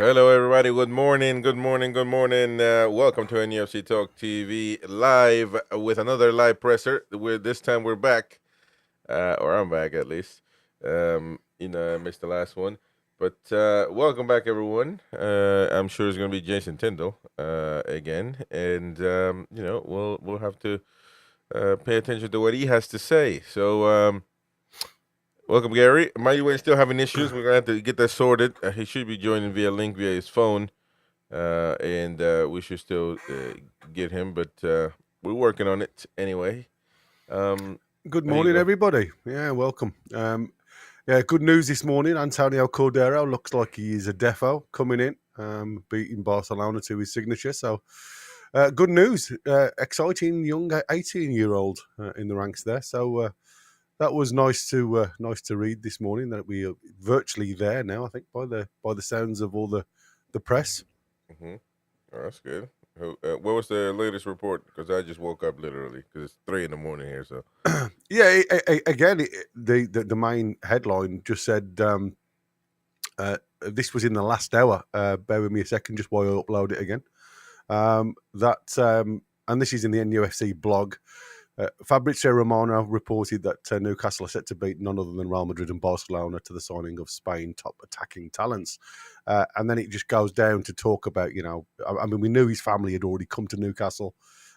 Hello, everybody. Good morning. Good morning. Good morning. Welcome to NUFC Talk TV live with another live presser. This time we're back, or I'm back at least. I missed the last one, but welcome back, everyone. I'm sure it's going to be Jason Tindall again, and we'll have to pay attention to what he has to say. So. Welcome, Gary. My way still having issues. We're gonna have to get that sorted. He should be joining via link via his phone, and we should still get him, but we're working on it anyway. Good There you morning, go. everybody. Yeah, welcome. Good news this morning. Antonio Cordero looks like he is a defo coming in, beating Barcelona to his signature. So, good news. Exciting young 18-year-old in the ranks there. So that was nice to read this morning. That we are virtually there now. I think by the sounds of all the press. Mm-hmm. Oh, that's good. What was the latest report? Because I just woke up literally because it's 3 in the morning here. So Again, the main headline just said. This was in the last hour. Bear with me a second, just while I upload it again. And this is in the NUFC blog. Fabrizio Romano reported that Newcastle are set to beat none other than Real Madrid and Barcelona to the signing of Spain top attacking talents. And then it just goes down to talk about, we knew his family had already come to Newcastle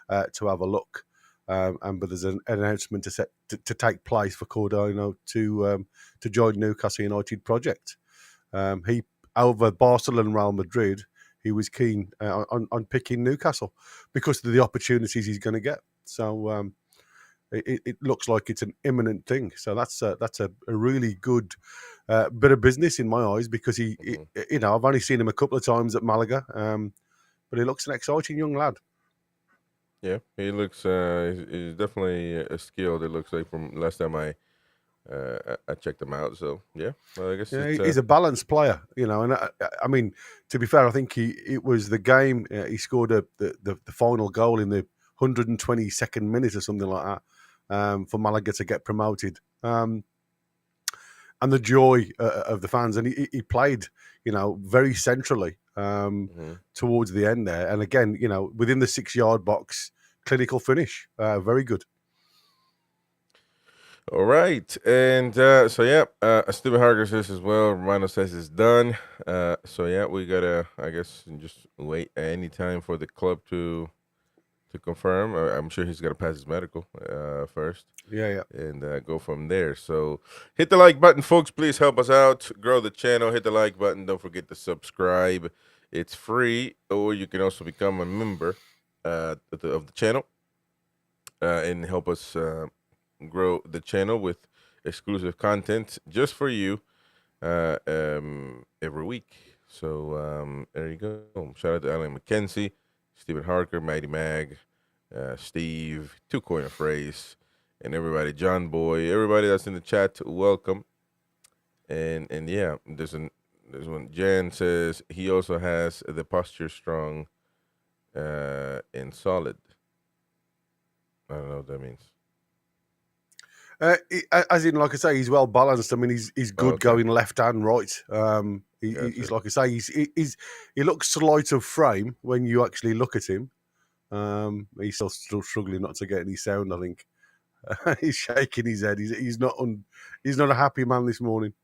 to have a look. But there's an announcement to take place for Cordero to join Newcastle United project. He over Barcelona and Real Madrid, he was keen on picking Newcastle because of the opportunities he's going to get. So it looks like it's an imminent thing. So that's a really good bit of business in my eyes because I've only seen him a couple of times at Malaga, but he looks an exciting young lad. yeah, he looks. He's definitely a skilled. It looks like from last time I checked him out. So yeah, well, I guess He's a balanced player, and I mean, to be fair, I think it was the game he scored the final goal in the 122nd minute or something like that for Malaga to get promoted, and the joy of the fans, and he played, very centrally towards the end there, and again, within the 6-yard box, clinical finish, very good. All right, and Stephen Harger says as well. Romano says it's done. So yeah, we gotta, I guess, just wait any time for the club to confirm. I'm sure he's gonna pass his medical first. Yeah. And go from there. So hit the like button, folks. Please help us out, grow the channel. Hit the like button. Don't forget to subscribe. It's free, or you can also become a member of the channel and help us grow the channel with exclusive content just for you every week. So there you go. Shout out to Alan McKenzie, Stephen Harker, Mighty Mag, Steve, Two Coin a Phrase, and everybody, John Boy, everybody that's in the chat, welcome. And yeah, there's one. Jan says he also has the posture strong and solid. I don't know what that means. As in, like I say, he's well balanced. I mean, he's good going left and right. He's like I say, he looks slight of frame when you actually look at him. He's still struggling not to get any sound. I think he's shaking his head. He's not a happy man this morning.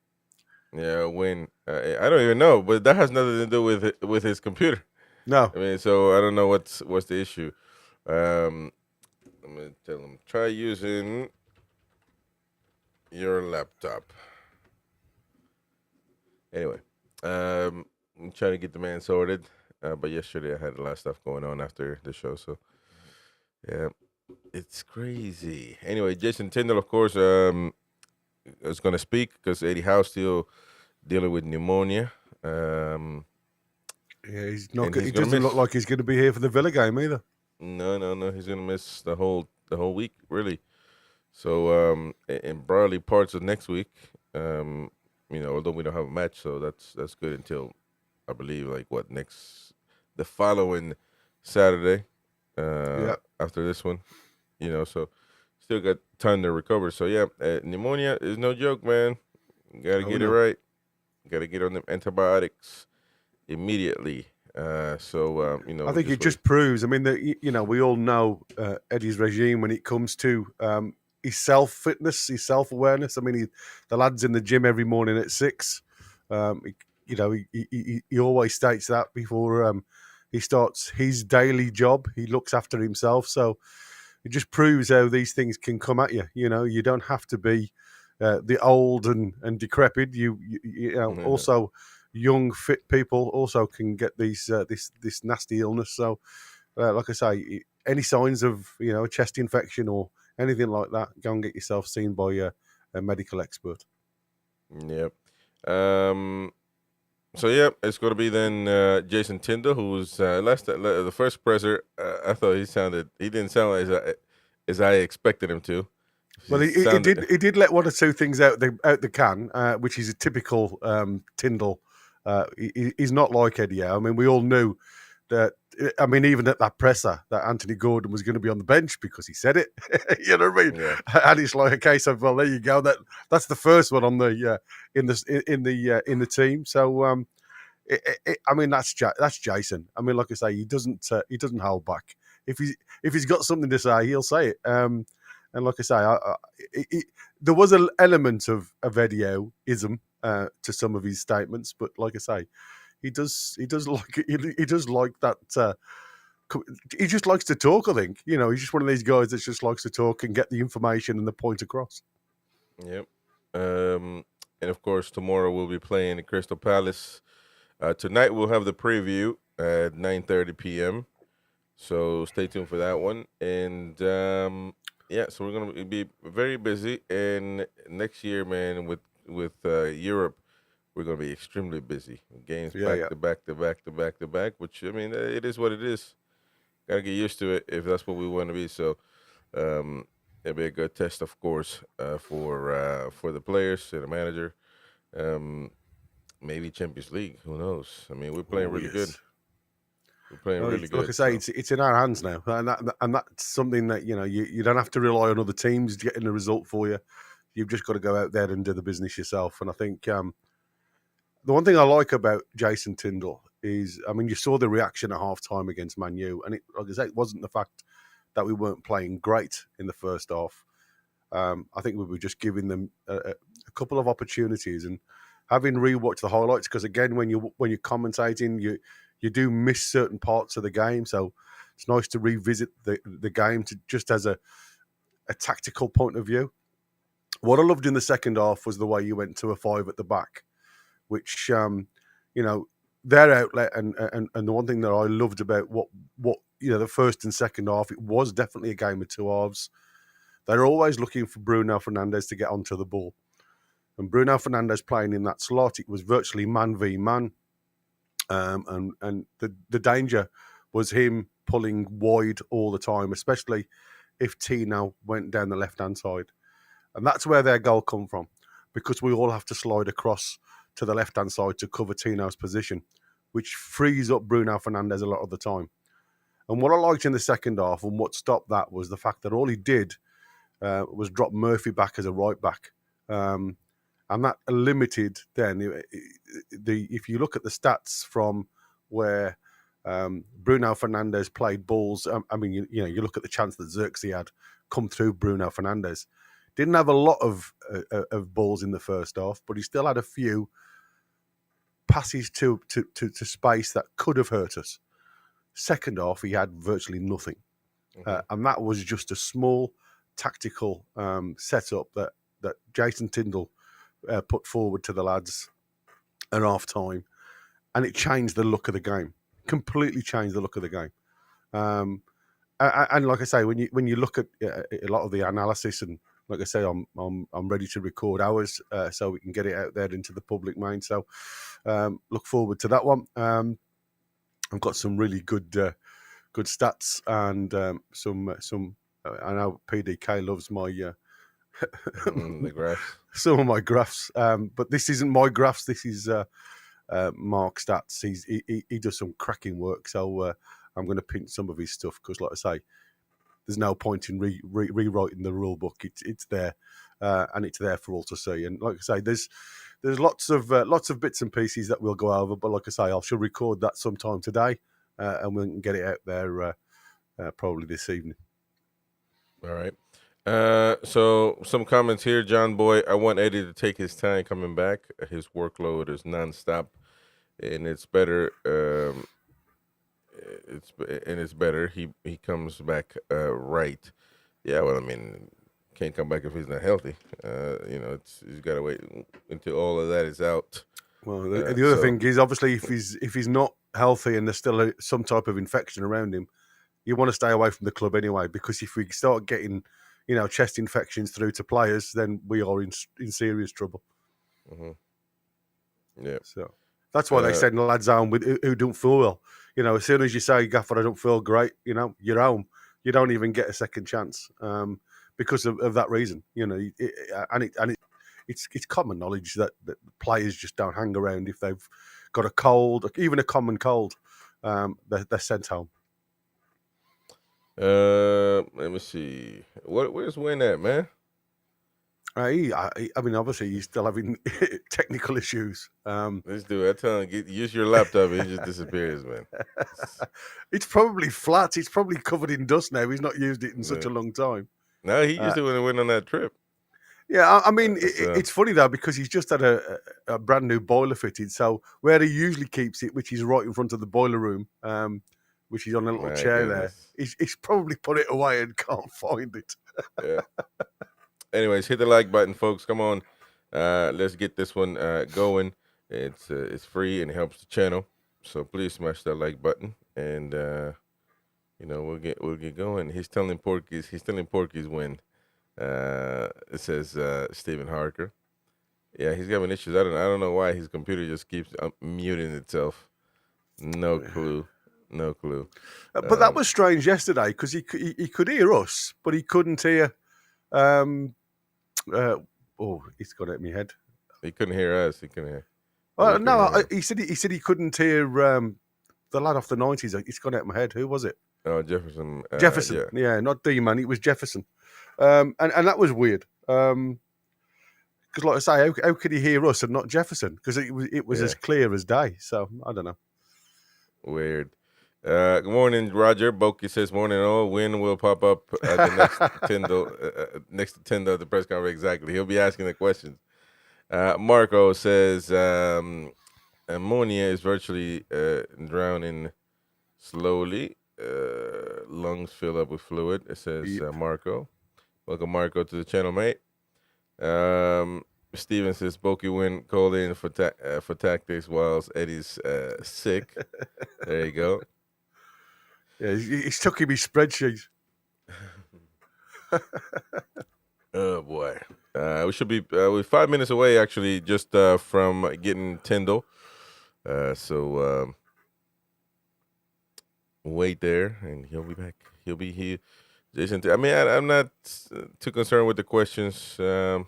Yeah, when I don't even know, but that has nothing to do with his computer. No, I mean, so I don't know what's the issue. I'm gonna tell him try using your laptop. Anyway, I'm trying to get the man sorted. But yesterday I had a lot of stuff going on after the show, so yeah, it's crazy. Anyway, Jason Tindall, of course, is going to speak because Eddie Howe's still dealing with pneumonia. Yeah, he's not. He doesn't look like he's going to be here for the Villa game either. No. He's going to miss the whole week, really. So, in probably parts of next week, although we don't have a match, so that's good until I believe the following Saturday. After this one, so still got time to recover. So yeah, pneumonia is no joke, man. You gotta get it right. Gotta get on them antibiotics immediately. I think it just proves. I mean, we all know Eddie's regime when it comes to his self-fitness, his self-awareness. I mean, the lad's in the gym every morning at 6. He always states that before he starts his daily job. He looks after himself. So it just proves how these things can come at you. You don't have to be the old and decrepit. Also young, fit people also can get this nasty illness. So, like I say, any signs of a chest infection or anything like that, go and get yourself seen by a medical expert. Yep. So yeah, it's going to be then Jason Tindall, who's the first presser. I thought he didn't sound as I expected him to. Well, he did let one or two things out the can, which is a typical Tindall. He's not like Eddie. I mean, we all knew that. I mean, even at that presser, that Anthony Gordon was going to be on the bench because he said it. You know what I mean? Yeah. And it's like a case of, well, there you go. That's the first one on the in the team. So, I mean, that's Jason. I mean, like I say, he doesn't hold back. If he's got something to say, he'll say it. And like I say, there was an element of Eddie-ism to some of his statements, but like I say, he does like that. He just likes to talk. I think he's just one of these guys that just likes to talk and get the information and the point across. Yep. And of course, tomorrow we'll be playing at Crystal Palace. Tonight we'll have the preview at 9:30 p.m. So stay tuned for that one. And so we're gonna be very busy. And next year, man, with Europe, we're gonna be extremely busy. Games back to back to back to back to back. Which I mean, it is what it is. Gotta get used to it if that's what we want to be. So it'll be a good test, of course, for the players and the manager. Maybe Champions League. Who knows? I mean, we're playing really good. We're playing really good. Like I say, it's in our hands now, and that's something that you don't have to rely on other teams getting the result for you. You've just got to go out there and do the business yourself. And I think the one thing I like about Jason Tindall is, I mean, you saw the reaction at halftime against Man U, and like I say, it wasn't the fact that we weren't playing great in the first half. I think we were just giving them a couple of opportunities, and having rewatched the highlights, because again, when you're commentating, you do miss certain parts of the game, so it's nice to revisit the game just as a tactical point of view. What I loved in the second half was the way you went to a 5 at the back, which their outlet and the one thing that I loved about what the first and second half, it was definitely a game of two halves. They're always looking for Bruno Fernandes to get onto the ball. And Bruno Fernandes playing in that slot, it was virtually man v man. And the danger was him pulling wide all the time, especially if Tino went down the left-hand side. And that's where their goal come from, because we all have to slide across to the left-hand side to cover Tino's position, which frees up Bruno Fernandes a lot of the time. And what I liked in the second half and what stopped that was the fact that all he did was drop Murphy back as a right back. And that limited then, if you look at the stats from where Bruno Fernandes played balls, I mean, you look at the chance that Xerxes had come through Bruno Fernandes. Didn't have a lot of balls in the first half, but he still had a few passes to space that could have hurt us. Second half, he had virtually nothing. Mm-hmm. And that was just a small tactical setup that Jason Tindall put forward to the lads at half time, and it changed the look of the game. Completely changed the look of the game. And like I say, when you look at a lot of the analysis, and like I say, I'm ready to record ours so we can get it out there into the public mind. So look forward to that one. I've got some really good stats and some. I know PDK loves my the graphs. Some of my graphs, but this isn't my graphs. This is Mark Stats. He does some cracking work, so I'm going to pinch some of his stuff because, like I say, there's no point in rewriting the rule book. It's there, and it's there for all to see. And like I say, there's lots of bits and pieces that we'll go over, but like I say, I shall record that sometime today, and we can get it out there probably this evening. All right. So some comments here, John Boy. I want Eddie to take his time coming back. His workload is nonstop, and it's better. It's better. He comes back right. Yeah. Well, I mean, can't come back if he's not healthy. He's got to wait until all of that is out. Well, the other thing is, obviously, if he's not healthy and there's still some type of infection around him, you want to stay away from the club anyway, because if we start getting, chest infections through to players, then we are in serious trouble. Mm-hmm. Yeah. So that's why they send lads home who don't feel well. As soon as you say, Gaffer, I don't feel great, you're home. You don't even get a second chance because of that reason. It's common knowledge that players just don't hang around if they've got a cold, even a common cold. They're sent home. Let me see. Where's Win at, man? I mean, obviously, he's still having technical issues. Let's do it. I tell him, use your laptop. He just disappears, man. It's probably flat. It's probably covered in dust now. He's not used it in such a long time. No, he used it when he went on that trip. Yeah, I mean, it's funny, though, because he's just had a brand new boiler fitted. So where he usually keeps it, which is right in front of the boiler room, which is on a little chair there, he's probably put it away and can't find it. Yeah. Anyways, hit the like button, folks. Come on. Let's get this one going. It's free and it helps the channel. So please smash that like button, and we'll get going. He's telling Porky's win. It says Stephen Harker. Yeah, he's having issues. I don't know why his computer just keeps muting itself. No clue. But that was strange yesterday, because he could hear us, but he couldn't hear. It's gone out of my head. He couldn't hear us. He couldn't hear. He said he couldn't hear the lad off the 90s. It's gone out of my head. Who was it? Oh, Jefferson. Jefferson. Yeah, not D-Man. It was Jefferson. And that was weird. Because, like I say, how could he hear us and not Jefferson? Because it was as clear as day. So I don't know. Weird. Good morning, Roger. Boki says, morning all. Win will pop up at the next to Tindall at the press conference. Exactly. He'll be asking the questions. Marco says, ammonia is virtually drowning slowly. Lungs fill up with fluid. It says Marco. Welcome, Marco, to the channel, mate. Steven says, Boki Win called in for tactics whilst Eddie's sick. There you go. Yeah, he's stuck in his spreadsheet. Oh, boy. We should be we're 5 minutes away, actually, just from getting Tindall. So wait there, and he'll be back. He'll be here. Jason, I mean, I'm not too concerned with the questions. It'll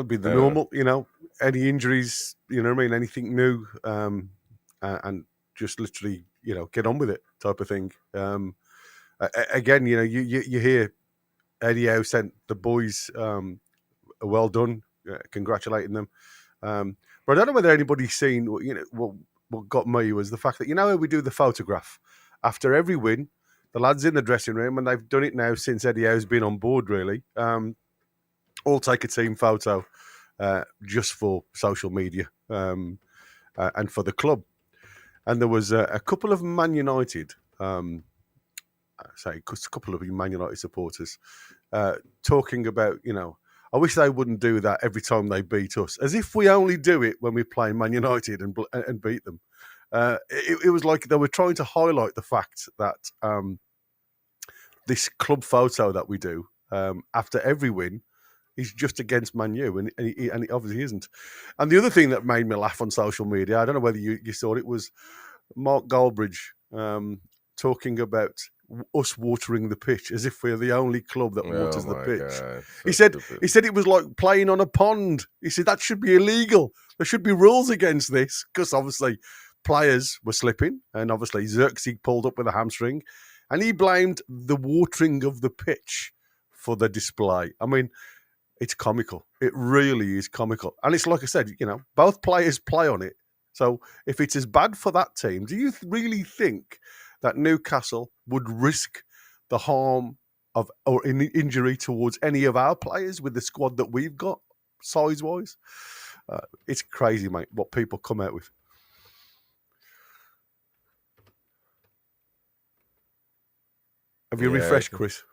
be the normal, any injuries, anything new, and just literally, get on with it type of thing. Again, you hear Eddie Howe sent the boys a well done, congratulating them. But I don't know whether anybody's seen, what got me was the fact that, how we do the photograph after every win, the lads in the dressing room, and they've done it now since Eddie Howe's been on board, really, all take a team photo just for social media and for the club. And there was a couple of Man United, a couple of Man United supporters talking about, I wish they wouldn't do that every time they beat us, as if we only do it when we play Man United and beat them. It was like they were trying to highlight the fact that this club photo that we do after every win is just against Man U, and it obviously isn't. And the other thing that made me laugh on social media, I don't know whether you saw it, was Mark Goldbridge talking about us watering the pitch as if we're the only club that waters the pitch. He said it was like playing on a pond. He said that should be illegal. There should be rules against this, because obviously players were slipping, and obviously Xerxes pulled up with a hamstring, and he blamed the watering of the pitch for the display. I mean, it's comical. It really is comical. And it's like I said, both players play on it. So if it's as bad for that team, do you really think that Newcastle would risk the harm of or injury towards any of our players with the squad that we've got size-wise? It's crazy, mate, what people come out with. Have you refreshed, Chris?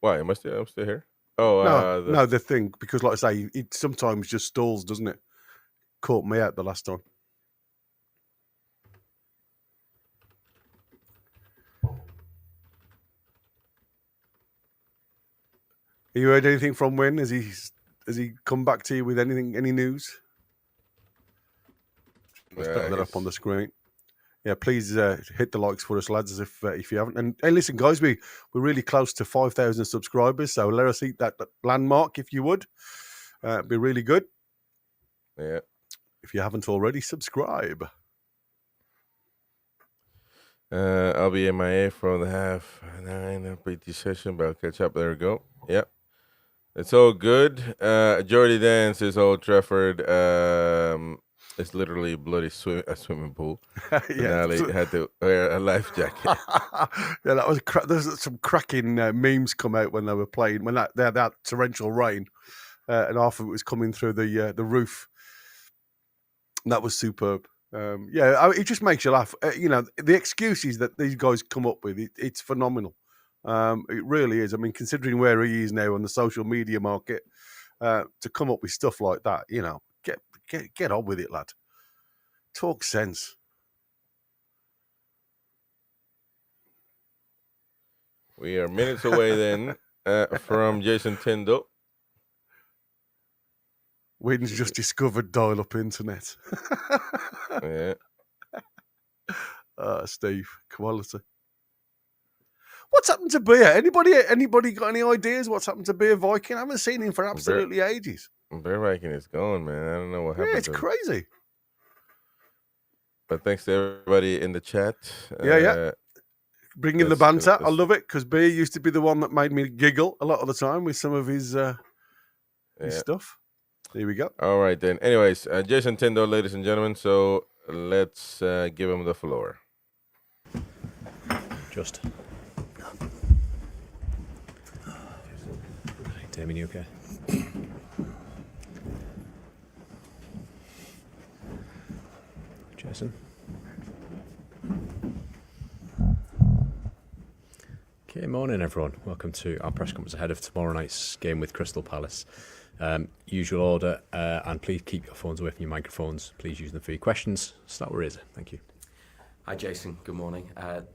Why? I'm still here. Oh, no, the thing, because like I say, it sometimes just stalls, doesn't it? Caught me out the last time. Have you heard anything from Wynn? Has he come back to you with anything, any news? Let's put that up on the screen. Yeah, please hit the likes for us, lads, if you haven't. And hey, listen, guys, we're really close to 5,000 subscribers, so let us hit that landmark if you would. It'd be really good. Yeah. If you haven't already, subscribe. I'll be MIA from the 9:30 PT session, but I'll catch up. There we go. Yep. It's all good. Jordy Dance is Old Trafford. It's literally a bloody swimming pool. Yeah, Ali had to wear a life jacket. Yeah, that was there's some cracking memes come out when they were playing when they had that torrential rain, and half of it was coming through the roof. And that was superb. It just makes you laugh. The excuses that these guys come up with, it's phenomenal. It really is. I mean, considering where he is now on the social media market, to come up with stuff like that, get on with it, lad. Talk sense. We are minutes away then from Jason Tindall. Wynn's just discovered dial-up internet. Yeah. Steve, quality. What's happened to Beer? Anybody got any ideas what's happened to Beer Viking? I haven't seen him for absolutely ages. Beer Viking is gone, man. I don't know what happened. Yeah, it's crazy. But thanks to everybody in the chat. Yeah. Bringing the banter. I love it because Beer used to be the one that made me giggle a lot of the time with some of his stuff. There we go. All right, then. Anyways, Jason Tindall, ladies and gentlemen. So let's give him the floor. Just. Damien, you okay? Jason? Okay, morning everyone. Welcome to our press conference ahead of tomorrow night's game with Crystal Palace. Usual order, and please keep your phones away from your microphones. Please use them for your questions. Start with Reza. Thank you. Hi Jason, good morning.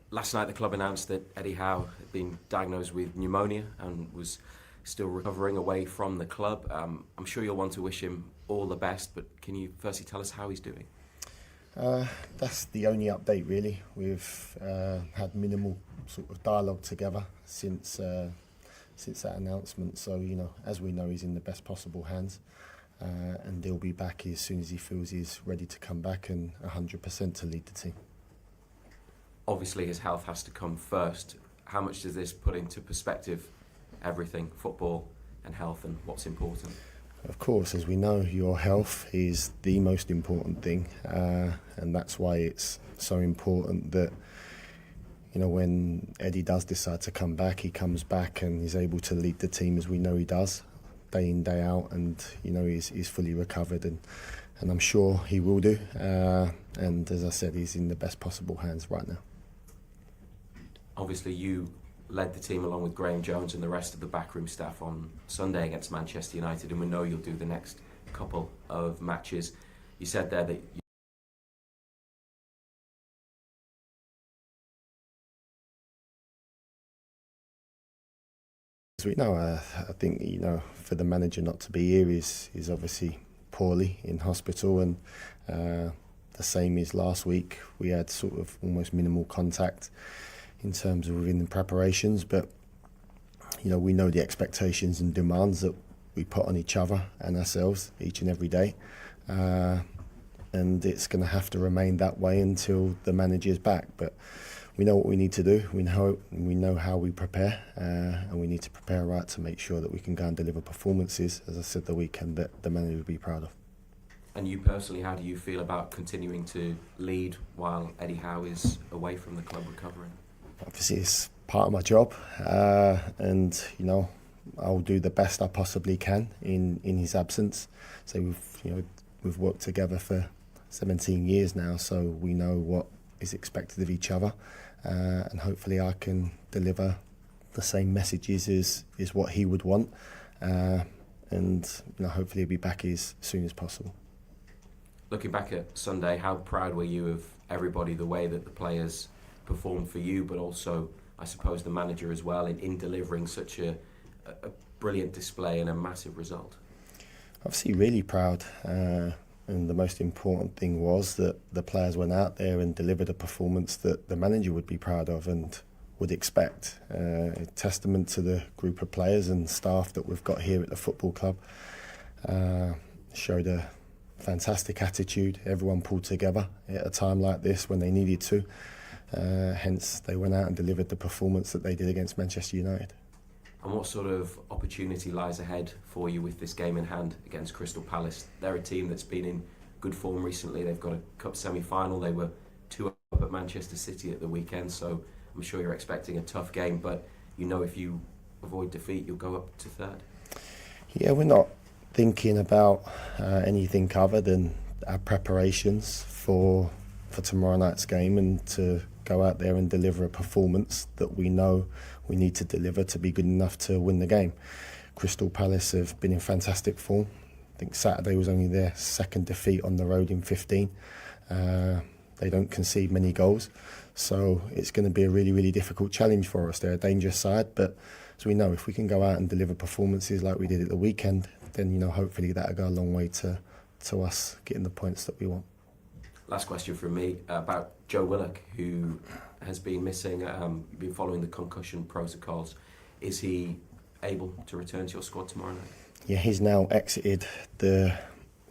Last night the club announced that Eddie Howe had been diagnosed with pneumonia and was still recovering away from the club. I'm sure you'll want to wish him all the best, but can you firstly tell us how he's doing? That's the only update really. We've had minimal sort of dialogue together since that announcement. So, as we know, he's in the best possible hands, and he'll be back as soon as he feels he's ready to come back and 100% to lead the team. Obviously his health has to come first. How much does this put into perspective everything, football and health, and what's important? Of course, as we know, your health is the most important thing, and that's why it's so important that, when Eddie does decide to come back, he comes back and he's able to lead the team as we know he does, day in, day out, and, he's fully recovered, and I'm sure he will do. And as I said, he's in the best possible hands right now. Obviously you led the team along with Graham Jones and the rest of the backroom staff on Sunday against Manchester United, and we know you'll do the next couple of matches. You said there that as we know, I think for the manager not to be here is obviously poorly in hospital, and the same as last week. We had sort of almost minimal contact in terms of within the preparations, but we know the expectations and demands that we put on each other and ourselves each and every day, and it's going to have to remain that way until the manager's back. But we know what we need to do. We know how we prepare, and we need to prepare right to make sure that we can go and deliver performances, as I said, the weekend that the manager will be proud of. And you personally, how do you feel about continuing to lead while Eddie Howe is away from the club recovering? Obviously, it's part of my job, and I'll do the best I possibly can in his absence. So we've worked together for 17 years now, so we know what is expected of each other, and hopefully I can deliver the same messages as what he would want, and hopefully he'll be back as soon as possible. Looking back at Sunday, how proud were you of everybody, the way that the players performed for you, but also, I suppose, the manager as well in delivering such a brilliant display and a massive result? Obviously really proud, and the most important thing was that the players went out there and delivered a performance that the manager would be proud of and would expect. A testament to the group of players and staff that we've got here at the football club. Showed a fantastic attitude. Everyone pulled together at a time like this when they needed to. Hence, they went out and delivered the performance that they did against Manchester United. And what sort of opportunity lies ahead for you with this game in hand against Crystal Palace? They're a team that's been in good form recently. They've got a cup semi-final. They were 2 up at Manchester City at the weekend, so I'm sure you're expecting a tough game, but if you avoid defeat, you'll go up to third. Yeah, we're not thinking about anything other than our preparations for tomorrow night's game, and to go out there and deliver a performance that we know we need to deliver to be good enough to win the game. Crystal Palace have been in fantastic form. I think Saturday was only their second defeat on the road in 15. They don't concede many goals, so it's going to be a really, really difficult challenge for us. They're a dangerous side, but as we know, if we can go out and deliver performances like we did at the weekend, then hopefully that'll go a long way to us getting the points that we want. Last question from me about Joe Willock, who has been missing. You've been following the concussion protocols. Is he able to return to your squad tomorrow night? Yeah, he's now exited the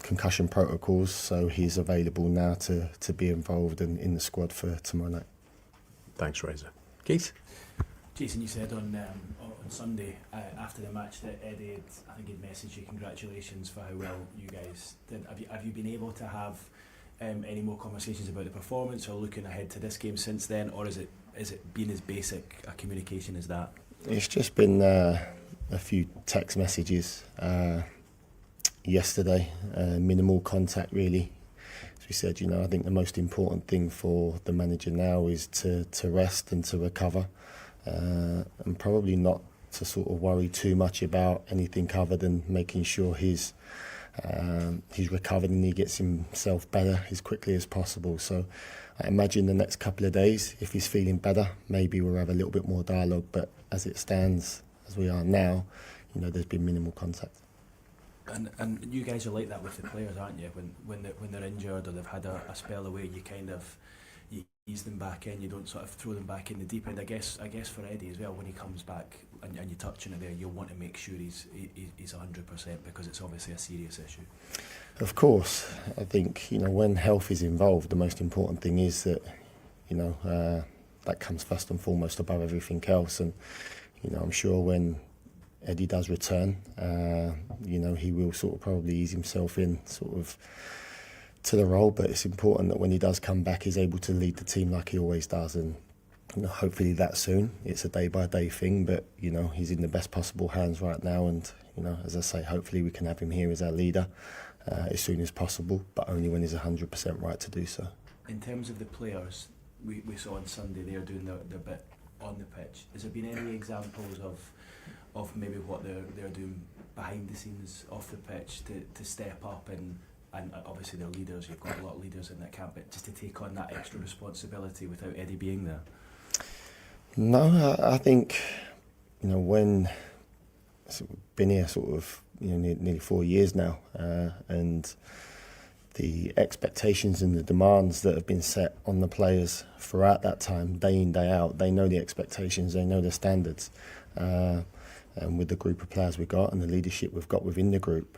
concussion protocols, so he's available now to be involved in the squad for tomorrow night. Thanks, Razor. Keith? Jason, you said on Sunday after the match that Eddie had messaged you congratulations for how well you guys did. Have you been able to have any more conversations about the performance or looking ahead to this game since then, or is it been as basic a communication as that? It's just been a few text messages yesterday, minimal contact really. As we said, I think the most important thing for the manager now is to rest and to recover, and probably not to sort of worry too much about anything other than making sure he's recovered and he gets himself better as quickly as possible. So I imagine the next couple of days, if he's feeling better, maybe we'll have a little bit more dialogue, but as it stands, as we are now, there's been minimal contact. And you guys are like that with the players, aren't you? When they're injured or they've had a spell away, you ease them back in. You don't sort of throw them back in the deep end. I guess for Eddie as well, when he comes back and you touch on it there, you'll want to make sure he's 100% because it's obviously a serious issue. Of course, I think when health is involved, the most important thing is that that comes first and foremost above everything else. And I'm sure when Eddie does return, he will sort of probably ease himself in sort of to the role, but it's important that when he does come back, he's able to lead the team like he always does, and hopefully that soon. It's a day-by-day thing, but he's in the best possible hands right now, and as I say, hopefully we can have him here as our leader as soon as possible, but only when he's 100% right to do so. In terms of the players, we saw on Sunday they're doing their bit on the pitch. Has there been any examples of maybe what they're doing behind the scenes off the pitch to step up and obviously they're leaders, you've got a lot of leaders in that camp, but just to take on that extra responsibility without Eddie being there? No, I think, when we've been here sort of nearly 4 years now, and the expectations and the demands that have been set on the players throughout that time, day in, day out, they know the expectations, they know the standards. And with the group of players we've got and the leadership we've got within the group,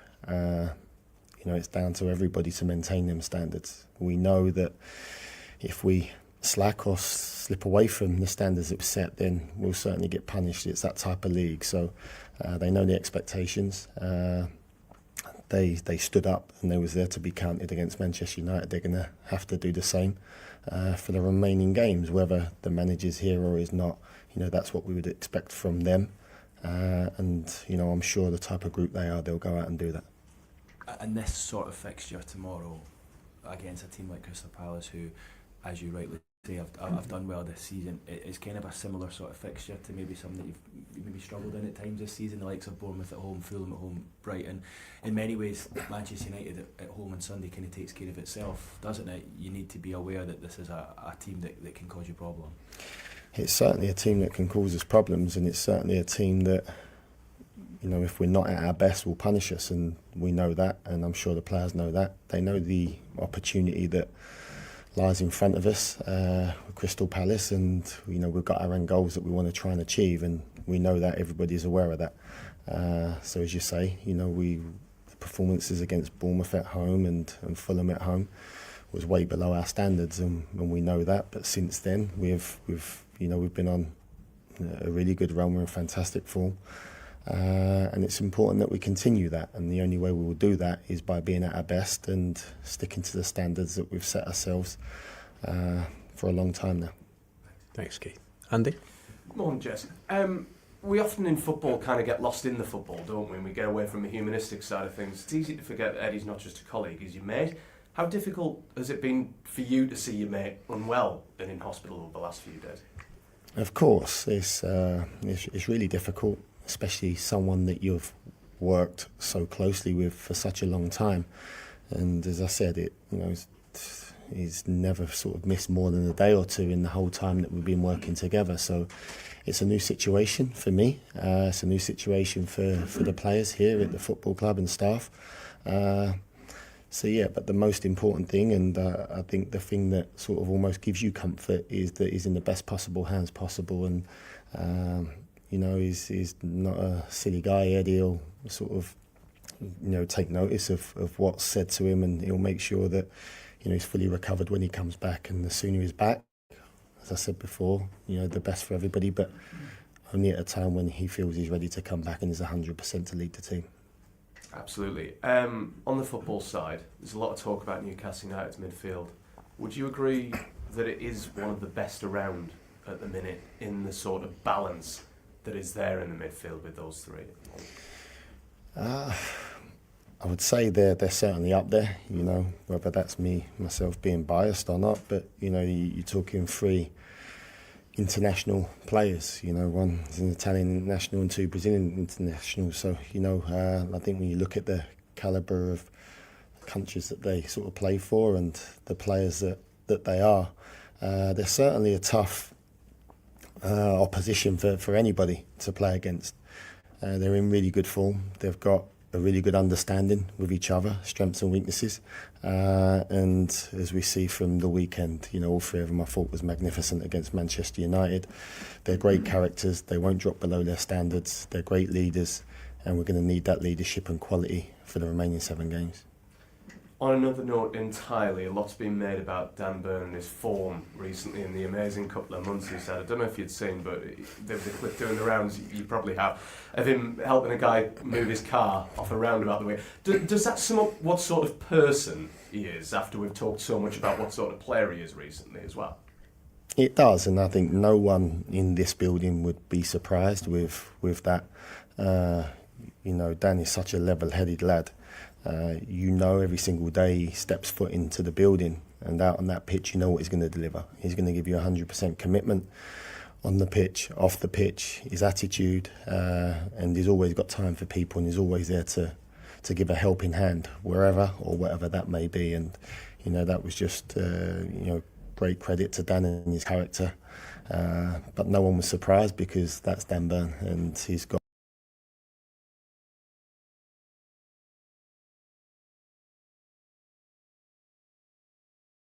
it's down to everybody to maintain them standards. We know that if we slack or slip away from the standards that were set, then we'll certainly get punished. It's that type of league, so they know the expectations. They stood up and they was there to be counted against Manchester United. They're going to have to do the same for the remaining games, whether the manager's here or is not. That's what we would expect from them. And I'm sure the type of group they are, they'll go out and do that. And this sort of fixture tomorrow against a team like Crystal Palace, who, as you rightly say, have done well this season, it's kind of a similar sort of fixture to maybe some that you've maybe struggled in at times this season, the likes of Bournemouth at home, Fulham at home, Brighton. In many ways, Manchester United at home on Sunday kind of takes care of itself, doesn't it? You need to be aware that this is a team that can cause you problems. It's certainly a team that can cause us problems, and it's certainly a team that, if we're not at our best, will punish us, and we know that, and I'm sure the players know that. They know the opportunity that lies in front of us with Crystal Palace, and we've got our own goals that we want to try and achieve, and we know that everybody's aware of that. So as you say, the performances against Bournemouth at home and Fulham at home was way below our standards, and we know that. But since then, we've been on a really good run. We're in fantastic form, and it's important that we continue that. And the only way we will do that is by being at our best and sticking to the standards that we've set ourselves for a long time now. Thanks, Keith. Andy? Morning, Jess. We often in football kind of get lost in the football, don't we? And we get away from the humanistic side of things. It's easy to forget that Eddie's not just a colleague, he's your mate. How difficult has it been for you to see your mate unwell and in hospital over the last few days? Of course, it's really difficult, especially someone that you've worked so closely with for such a long time. And as I said, he's never sort of missed more than a day or two in the whole time that we've been working together. So it's a new situation for me. It's a new situation for the players here at the football club and staff. But the most important thing, and I think the thing that sort of almost gives you comfort, is that he's in the best possible hands possible, and he's not a silly guy. Eddie will sort of take notice of what's said to him, and he'll make sure that he's fully recovered when he comes back. And the sooner he's back, as I said before, the best for everybody, but only at a time when he feels he's ready to come back and is 100% to lead the team. Absolutely. On the football side, there's a lot of talk about Newcastle United's midfield. Would you agree that it is one of the best around at the minute in the sort of balance that is there in the midfield with those three? I would say they're certainly up there, whether that's myself being biased or not, but, you're talking three international players, one's an Italian international and two Brazilian internationals. So, I think when you look at the calibre of countries that they sort of play for and the players that they are, they're certainly a tough opposition for anybody to play against. They're in really good form. They've got a really good understanding with each other, strengths and weaknesses. And as we see from the weekend, all three of them I thought was magnificent against Manchester United. They're great characters. They won't drop below their standards. They're great leaders, and we're going to need that leadership and quality for the remaining 7 games. On another note entirely, a lot's been made about Dan Burn and his form recently in the amazing couple of months he's had. I don't know if you'd seen, but there was a clip doing the rounds, you probably have, of him helping a guy move his car off a roundabout the way. Does that sum up what sort of person he is, after we've talked so much about what sort of player he is recently as well? It does, and I think no one in this building would be surprised with that. Dan is such a level-headed lad. Every single day he steps foot into the building and out on that pitch, what he's going to deliver. He's going to give you 100% commitment on the pitch, off the pitch, his attitude, and he's always got time for people, and he's always there to give a helping hand wherever or whatever that may be. And that was just great credit to Dan and his character. But no one was surprised, because that's Dan Burn, and he's got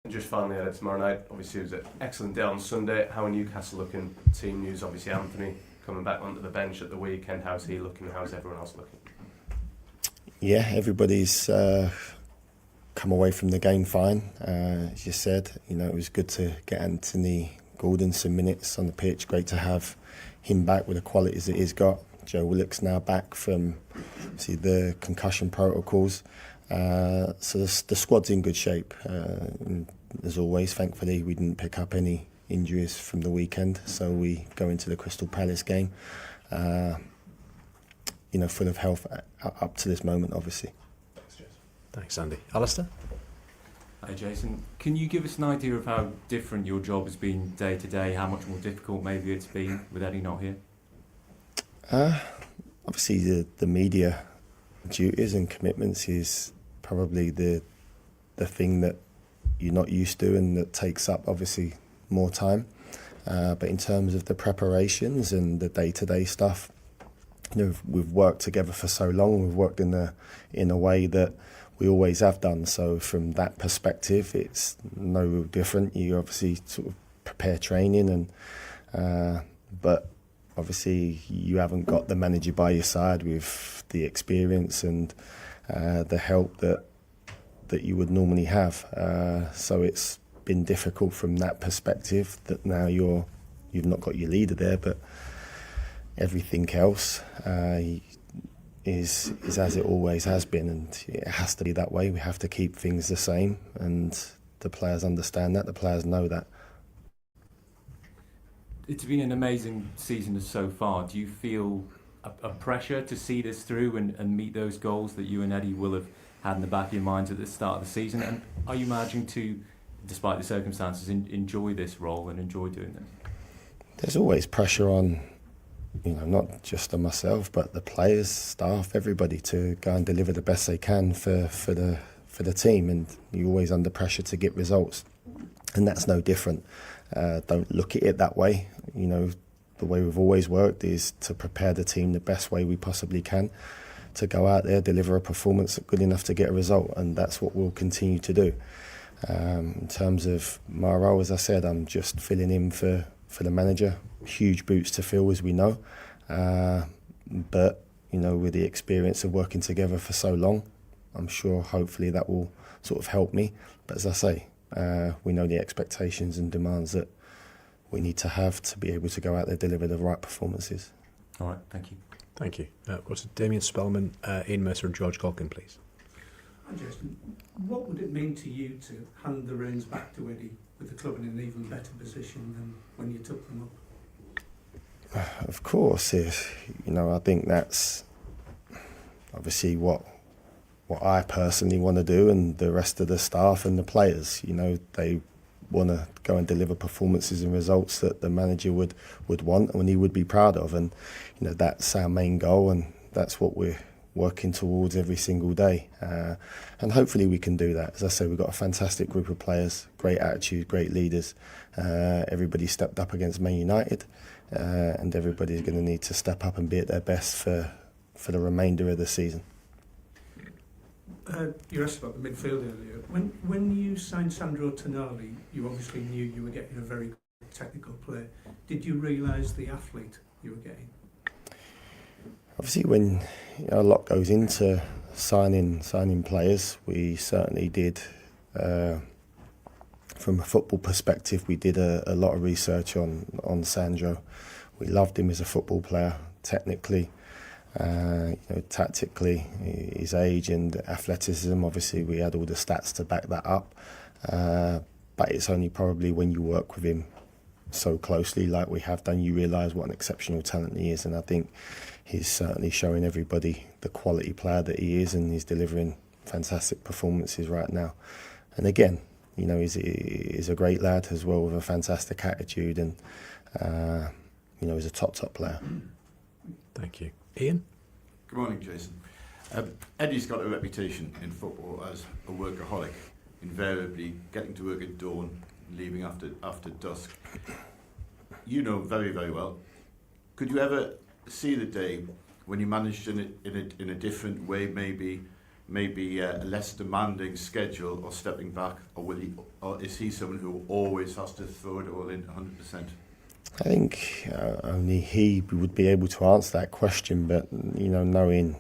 And just finally, tomorrow night, obviously it was an excellent day on Sunday. How are Newcastle looking? Team news, obviously Anthony coming back onto the bench at the weekend. How's he looking? How's everyone else looking? Yeah, everybody's come away from the game fine. As you said, it was good to get Anthony Gordon some minutes on the pitch. Great to have him back with the qualities that he's got. Joe Willock's now back from the concussion protocols. So the squad's in good shape. As always, thankfully, we didn't pick up any injuries from the weekend. So we go into the Crystal Palace game, full of health up to this moment, obviously. Thanks, Andy. Alistair? Hi, Jason. Can you give us an idea of how different your job has been day to day, how much more difficult maybe it's been with Eddie not here? Obviously, the media duties and commitments is probably the thing that you're not used to and that takes up, obviously, more time. But in terms of the preparations and the day-to-day stuff, we've worked together for so long. We've worked in a way that we always have done. So from that perspective, it's no real different. You obviously sort of prepare training, but obviously you haven't got the manager by your side with the experience and the help that you would normally have. So it's been difficult from that perspective. That now you've not got your leader there, but everything else is as it always has been, and it has to be that way. We have to keep things the same, and the players understand that. The players know that. It's been an amazing season so far. Do you feel a pressure to see this through and meet those goals that you and Eddie will have had in the back of your minds at the start of the season? And are you managing to, despite the circumstances, enjoy this role and enjoy doing this? There's always pressure on, not just on myself, but the players, staff, everybody to go and deliver the best they can for the team, and you're always under pressure to get results, and that's no different. Don't look at it that way. The way we've always worked is to prepare the team the best way we possibly can, to go out there, deliver a performance good enough to get a result, and that's what we'll continue to do. In terms of my role, as I said, I'm just filling in for the manager. Huge boots to fill, as we know, but with the experience of working together for so long, I'm sure hopefully that will sort of help me. But as I say, we know the expectations and demands that we need to have to be able to go out there, deliver the right performances. All right, thank you. Thank you. Go to Damien Spellman, Ian Mercer and George Colkin, please. Hi, Jason. What would it mean to you to hand the reins back to Eddie with the club in an even better position than when you took them up? Of course, I think that's obviously what I personally want to do, and the rest of the staff and the players. They want to go and deliver performances and results that the manager would want and he would be proud of, and that's our main goal, and that's what we're working towards every single day, and hopefully we can do that. As I say, we've got a fantastic group of players, great attitude, great leaders. Everybody stepped up against Man United, and everybody's going to need to step up and be at their best for the remainder of the season. You asked about the midfield earlier. When you signed Sandro Tonali, you obviously knew you were getting a very good technical player. Did you realise the athlete you were getting? Obviously, when a lot goes into signing players, we certainly did. From a football perspective, we did a lot of research on Sandro. We loved him as a football player, technically, tactically, his age and athleticism. Obviously, we had all the stats to back that up. But it's only probably when you work with him so closely, like we have done, you realise what an exceptional talent he is. And I think he's certainly showing everybody the quality player that he is, and he's delivering fantastic performances right now. And again, he's a great lad as well, with a fantastic attitude, and he's a top player. Thank you. Ian? Good morning, Jason. Eddie's got a reputation in football as a workaholic, invariably getting to work at dawn, leaving after dusk. You know very, very well. Could you ever see the day when you managed in a different way, maybe a less demanding schedule, or stepping back, or is he someone who always has to throw it all in 100%? I think only he would be able to answer that question, but knowing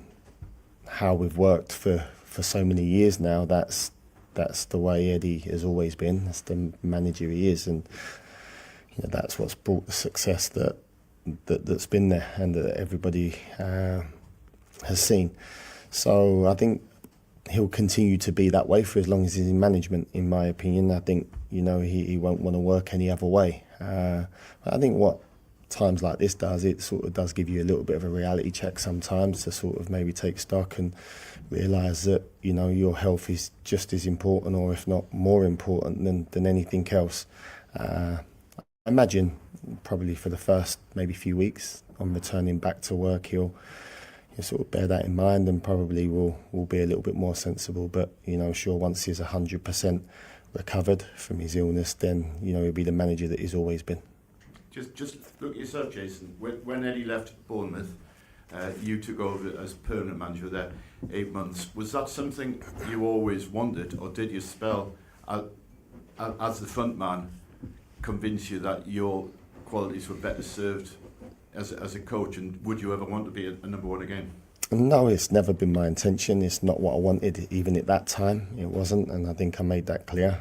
how we've worked for so many years now, that's that's the way Eddie has always been. That's the manager he is, and that's what's brought the success that's been there and that everybody has seen. So I think he'll continue to be that way for as long as he's in management, in my opinion. I think, he won't want to work any other way. I think what times like this does, it sort of does give you a little bit of a reality check sometimes to sort of maybe take stock and realise that, your health is just as important, or if not more important than anything else. I imagine probably for the first maybe few weeks on returning back to work, he'll sort of bear that in mind and probably will be a little bit more sensible. But, sure, once he's 100% recovered from his illness, then, he'll be the manager that he's always been. Just look at yourself, Jason. When Eddie left Bournemouth, you took over as permanent manager there 8 months. Was that something you always wanted, or did your spell as the front man convince you that your qualities were better served as a coach, and would you ever want to be a number one again? No, it's never been my intention. It's not what I wanted, even at that time. It wasn't, and I think I made that clear.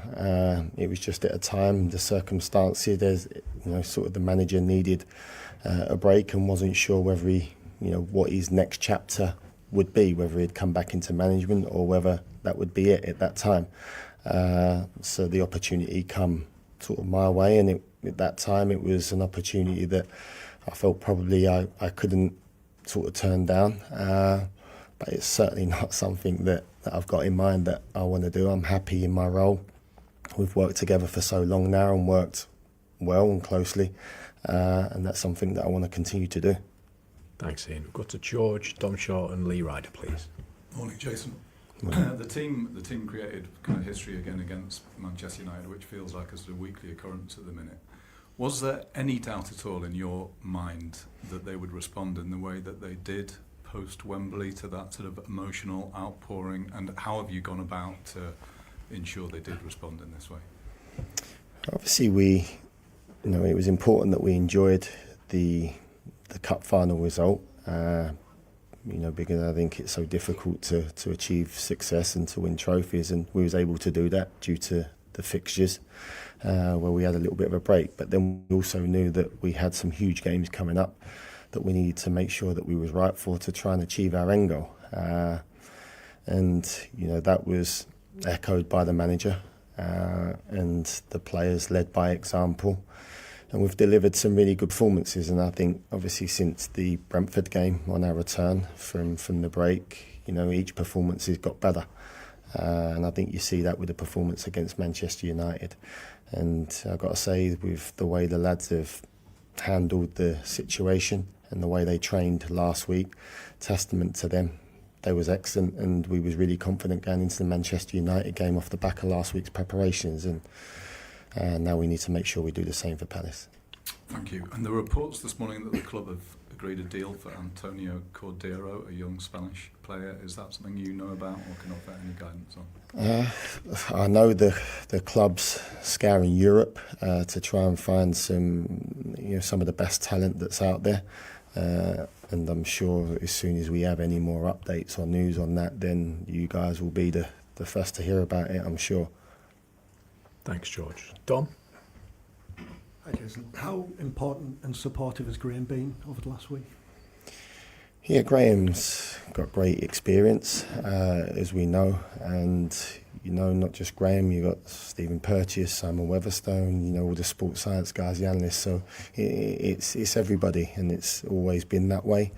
It was just at a time, the circumstances. There's, sort of the manager needed a break and wasn't sure whether he, what his next chapter would be, whether he'd come back into management or whether that would be it at that time. So the opportunity come sort of my way, and at that time it was an opportunity that I felt probably I couldn't sort of turn down, but it's certainly not something that I've got in mind that I want to do. I'm happy in my role. We've worked together for so long now and worked well and closely, and that's something that I want to continue to do. Thanks, Ian. We've got to George, Dom Shaw and Lee Ryder, please. Morning, Jason. The team created kind of history again against Manchester United, which feels like a weekly occurrence at the minute. Was there any doubt at all in your mind that they would respond in the way that they did post-Wembley to that sort of emotional outpouring? And how have you gone about to ensure they did respond in this way? Obviously, it was important that we enjoyed the cup final result, because I think it's so difficult to achieve success and to win trophies, and we was able to do that due to the fixtures. Where we had a little bit of a break, but then we also knew that we had some huge games coming up that we needed to make sure that we was right for to try and achieve our end goal. And that was echoed by the manager and the players led by example. And we've delivered some really good performances, and I think obviously since the Brentford game on our return from the break, each performance has got better. And I think you see that with the performance against Manchester United. And I've got to say, with the way the lads have handled the situation and the way they trained last week, testament to them. They was excellent, and we was really confident going into the Manchester United game off the back of last week's preparations. And now we need to make sure we do the same for Palace. Thank you. And there were reports this morning that the club have agreed a deal for Antonio Cordero, a young Spanish player. Is that something you know about or can offer any guidance on? I know the club's scouring Europe to try and find some of the best talent that's out there. And I'm sure as soon as we have any more updates or news on that, then you guys will be the first to hear about it, I'm sure. Thanks, George. Dom? Hi, Jason. How important and supportive has Graham been over the last week? Yeah, Graham's got great experience, as we know, and not just Graham. You got Stephen Purchase, Simon Weatherstone, all the sports science guys, the analysts. So it's everybody, and it's always been that way.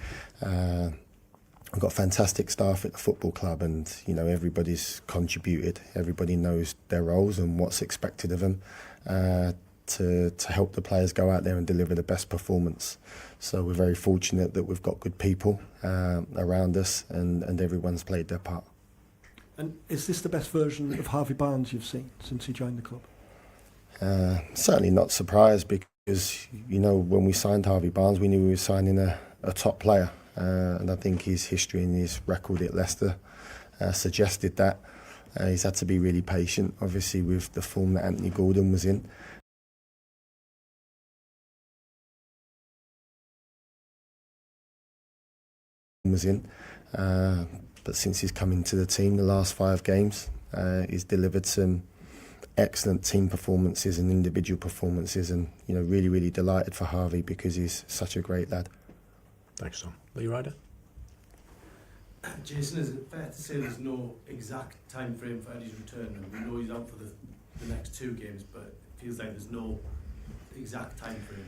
We've got fantastic staff at the football club, and everybody's contributed. Everybody knows their roles and what's expected of them to help the players go out there and deliver the best performance. So we're very fortunate that we've got good people around us, and everyone's played their part. And is this the best version of Harvey Barnes you've seen since he joined the club? Certainly not surprised, because when we signed Harvey Barnes, we knew we were signing a top player. And I think his history and his record at Leicester suggested that. He's had to be really patient, obviously, with the form that Anthony Gordon was in. But since he's come into the team, the last 5 games, He's delivered some excellent team performances and individual performances, and really delighted for Harvey because he's such a great lad. Thanks, Tom. Lee Ryder? Jason, is it fair to say there's no exact time frame for Eddie's return? And we know he's out for the next 2 games, but it feels like there's no exact time frame.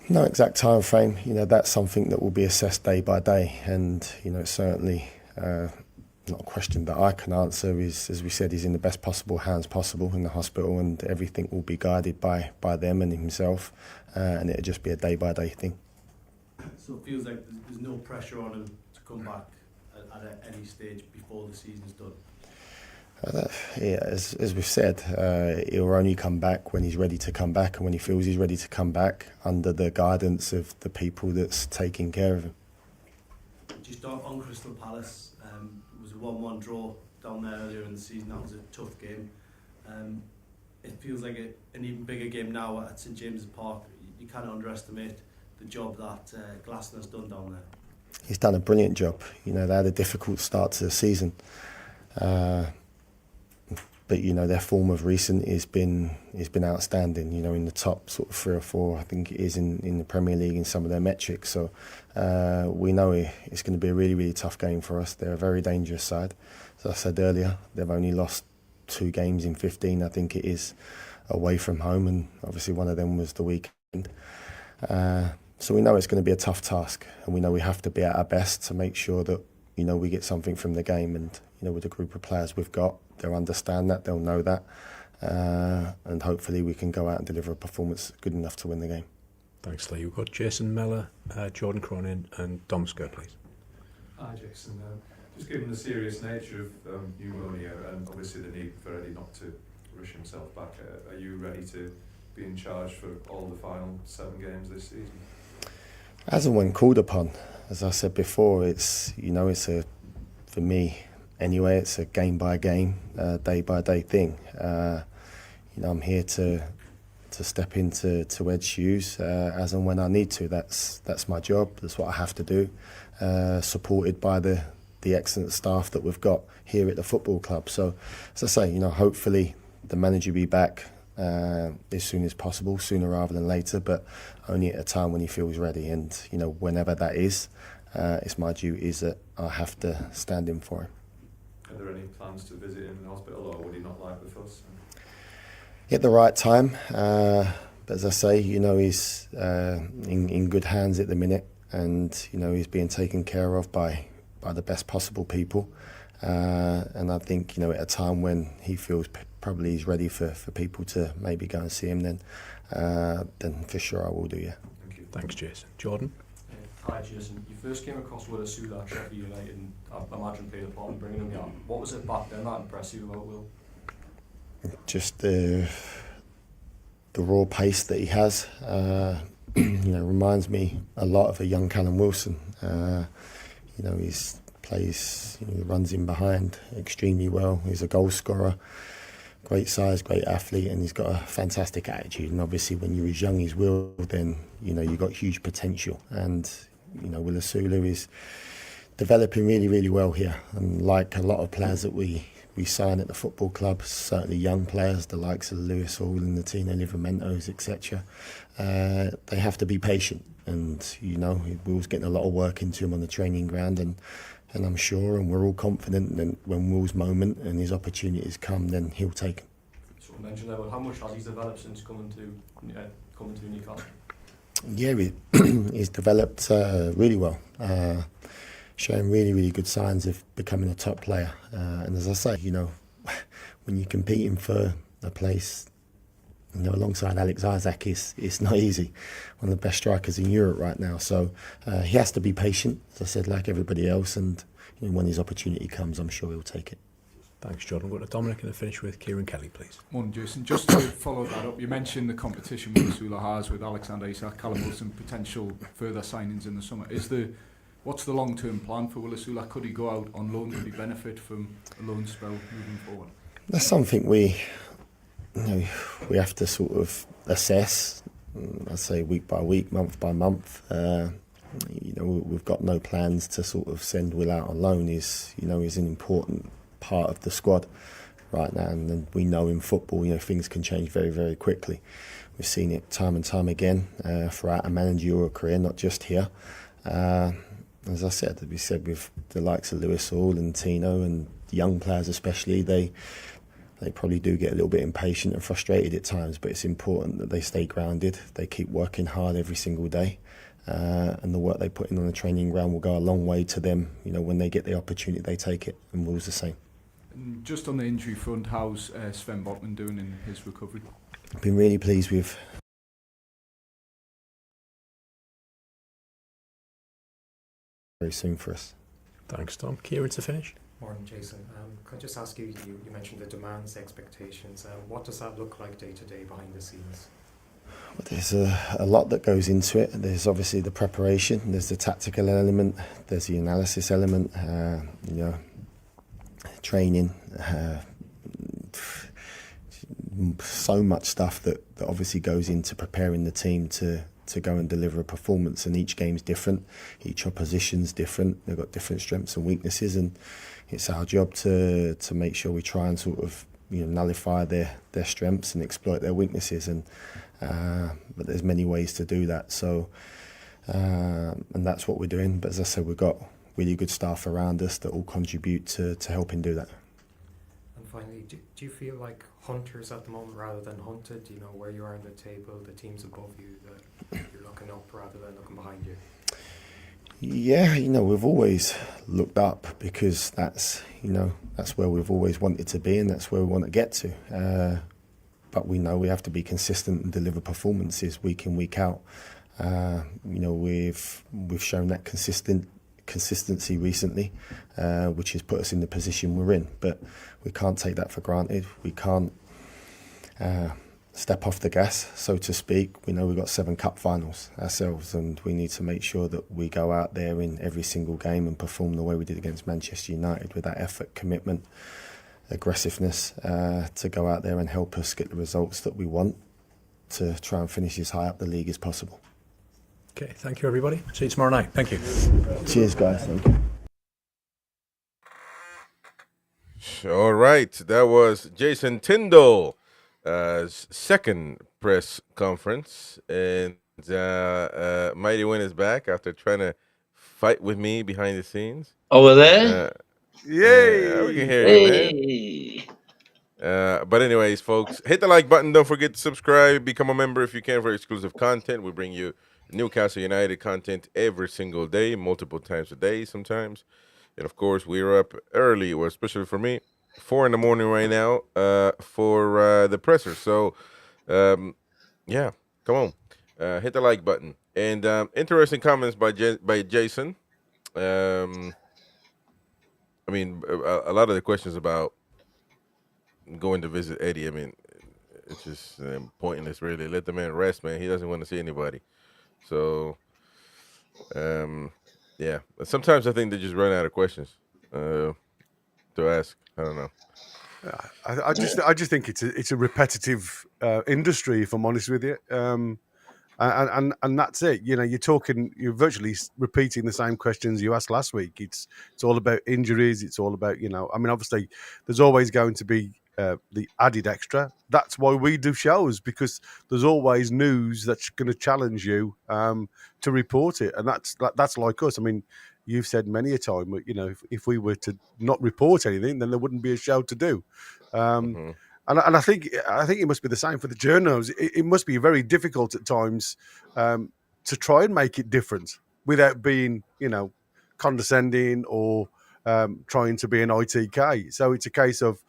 No exact time frame. That's something that will be assessed day by day, and it's certainly not a question that I can answer. As we said, he's in the best possible hands possible in the hospital, and everything will be guided by them and himself, and it'll just be a day by day thing. So it feels like there's no pressure on him to come back at any stage before the season's done. As we've said, he'll only come back when he's ready to come back, and when he feels he's ready to come back, under the guidance of the people that's taking care of him. Just on Crystal Palace, it was a 1-1 draw down there earlier in the season. That was a tough game. It feels like an even bigger game now at St James's Park. You can't underestimate the job that Glasner's done down there. He's done a brilliant job. They had a difficult start to the season. But their form of recent has been outstanding. In the top sort of 3 or 4, I think it is in the Premier League in some of their metrics. So we know it's going to be a really tough game for us. They're a very dangerous side. As I said earlier, they've only lost 2 games in 15, I think it is, away from home, and obviously one of them was the weekend. So we know it's going to be a tough task, and we know we have to be at our best to make sure that we get something from the game. And with the group of players we've got, they'll understand that, they'll know that, and hopefully we can go out and deliver a performance good enough to win the game. Thanks, Lee. We've got Jason Mellor, Jordan Cronin and Dom Sker, please. Hi, Jason. Just given the serious nature of pneumonia and obviously the need for Eddie not to rush himself back, are you ready to be in charge for all the final 7 games this season? As and when called upon. As I said before, for me anyway, it's a game by game, day by day thing. I'm here to step into Ed's shoes as and when I need to. That's my job. That's what I have to do. Supported by the excellent staff that we've got here at the football club. So, as I say, hopefully the manager will be back as soon as possible, sooner rather than later, but only at a time when he feels ready. And whenever that is, it's my duties that I have to stand in for him. Are there any plans to visit him in the hospital, or would he not like the fuss? At the right time, but as I say, he's in good hands at the minute, and he's being taken care of by the best possible people. And I think at a time when he feels probably he's ready for people to maybe go and see him, then for sure I will do. Yeah. Thank you. Thanks, Jason. Jordan. Hi, Jason. You first came across Will Asula at Sheffield United, and I imagine played a part in bringing him down. What was it back then that impressed you about Will? Just the raw pace that he has. Reminds me a lot of a young Callum Wilson. He plays, runs in behind extremely well. He's a goal scorer, great size, great athlete, and he's got a fantastic attitude. And obviously, when you're as young as Will, then you've got huge potential. And Will Asula is developing really well here. And like a lot of players that we sign at the football club, certainly young players, the likes of Lewis Hall and the Tino Livramentos, etc. They have to be patient. And Will's getting a lot of work into him on the training ground, and I'm sure, and we're all confident that when Will's moment and his opportunities come, then he'll take them. So mention that, how much has he developed since coming to Newcastle? Yeah, he's developed really well, showing really good signs of becoming a top player. And as I say, when you're competing for a place, alongside Alex Isak, it's not easy. One of the best strikers in Europe right now. So he has to be patient, as I said, like everybody else. And when his opportunity comes, I'm sure he'll take it. Thanks, Jordan. We'll go to Dominic and finish with Kieran Kelly, please. Morning, Jason. Just to follow that up, you mentioned the competition with Asula has with Alexander Isak, Callum Wilson, potential further signings in the summer. What's the long-term plan for Will Asula? Could he go out on loan? Could he benefit from a loan spell moving forward? That's something we have to sort of assess. I'd say week by week, month by month. We've got no plans to sort of send Will out on loan. He's an important part of the squad. right now, and then we know in football, things can change very, very quickly. We've seen it time and time again throughout a managerial career, not just here. As I said, with the likes of Lewis Hall and Tino and young players especially, they probably do get a little bit impatient and frustrated at times, but it's important that they stay grounded, they keep working hard every single day, and the work they put in on the training ground will go a long way to them. When they get the opportunity, they take it, and Will's the same. And just on the injury front, how's Sven Botman doing in his recovery? I've been really pleased with very soon for us. Thanks, Tom. Kieran to finish. Morning, Jason. Could I just ask you, you mentioned the demands, expectations. What does that look like day to day behind the scenes? Well, there's a lot that goes into it. There's obviously the preparation, there's the tactical element, there's the analysis element, training, so much stuff that obviously goes into preparing the team to go and deliver a performance, and each game's different, each opposition's different, they've got different strengths and weaknesses, and it's our job to make sure we try and sort of nullify their strengths and exploit their weaknesses, and but there's many ways to do that, so and that's what we're doing. But as I said, we've got really good staff around us that all contribute to helping do that. And finally, do you feel like hunters at the moment rather than hunted? Where you are on the table, the teams above you, that you're looking up rather than looking behind you? Yeah, we've always looked up because that's where we've always wanted to be, and that's where we want to get to. But we know we have to be consistent and deliver performances week in, week out. We've shown that consistency recently, which has put us in the position we're in. But we can't take that for granted. We can't step off the gas, so to speak. We know we've got 7 cup finals ourselves, and we need to make sure that we go out there in every single game and perform the way we did against Manchester United, with that effort, commitment, aggressiveness, to go out there and help us get the results that we want to try and finish as high up the league as possible. Okay, thank you, everybody. See you tomorrow night. Thank you. Cheers, guys. Thank you. All right, that was Jason Tindall, second press conference, and Mighty Win is back after trying to fight with me behind the scenes. Over there? Yay! We can hear you, man. But anyways, folks, hit the like button. Don't forget to subscribe. Become a member if you can for exclusive content. We bring you Newcastle United content every single day, multiple times a day sometimes. And of course, we're up early, or especially for me, 4 in the morning right now for the presser. So, yeah, come on. Hit the like button. And interesting comments by Jason. I mean, a lot of the questions about going to visit Eddie, I mean, it's just pointless, really. Let the man rest, man. He doesn't want to see anybody. So, yeah. Sometimes I think they just run out of questions to ask. I don't know. I just think it's a repetitive industry, if I'm honest with you. And that's it. You're virtually repeating the same questions you asked last week. It's all about injuries. It's all about, I mean, obviously there's always going to be the added extra. That's why we do shows, because there's always news that's going to challenge you to report it. And that's like us. I mean, you've said many a time, if we were to not report anything, then there wouldn't be a show to do. And I think it must be the same for the journos. It must be very difficult at times to try and make it different without being, condescending or trying to be an ITK. So it's a case of,